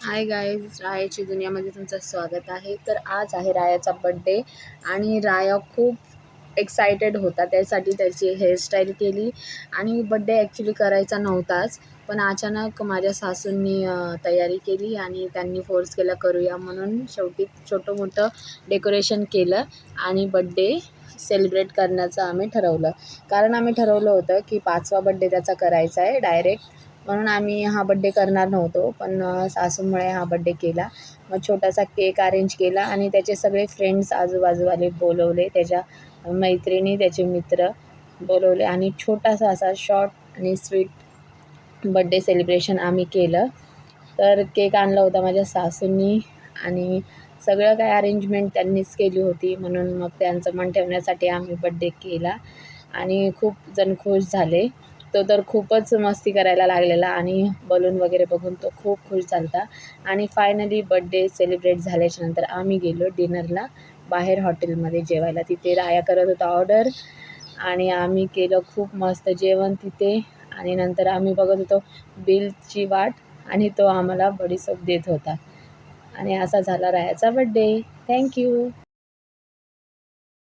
Hi guys, रायाची दुनियामध्ये तुमचं स्वागत आहे. तर आज आहे रायाचा बड्डे आणि राया खूप एक्सायटेड होता. त्यासाठी त्याची हेअरस्टाईल केली आणि बड्डे ॲक्च्युली करायचा नव्हताच, पण अचानक माझ्या सासूंनी तयारी केली आणि त्यांनी फोर्स केला करूया म्हणून. शेवटी छोटं मोठं डेकोरेशन केलं आणि बड्डे सेलिब्रेट करण्याचं आम्ही ठरवलं. कारण आम्ही ठरवलं होतं की 5वा बड्डे त्याचा करायचा आहे डायरेक्ट, म्हणून आम्ही हा बड्डे करणार नव्हतो. पण सासूमुळे हा बड्डे केला. मग छोटासा केक अरेंज केला आणि त्याचे सगळे फ्रेंड्स आजूबाजूवाले बोलवले, त्याच्या मैत्रिणी, त्याचे मित्र बोलवले आणि छोटासा असा शॉर्ट आणि स्वीट बड्डे सेलिब्रेशन आम्ही केलं. तर केक आणला होता माझ्या सासूंनी आणि सगळं काय अरेंजमेंट त्यांनीच केली होती, म्हणून मग त्यांचं मन ठेवण्यासाठी आम्ही बड्डे केला आणि खूप जण खुश झाले. तो तर खूपच मस्ती करायला लागलेला आणि बलून वगैरे बघून तो खूप खुश झाला आणि फायनली बड्डे सेलिब्रेट झाल्याच्यानंतर आम्ही गेलो डिनरला बाहेर हॉटेलमध्ये जेवायला. तिथे राया करत होता ऑर्डर आणि आम्ही केलं खूप मस्त जेवण तिथे आणि नंतर आम्ही बघत होतो बिलची वाट आणि तो आम्हाला बडीशेप देत होता आणि असा झाला रायाचा बड्डे. थँक्यू.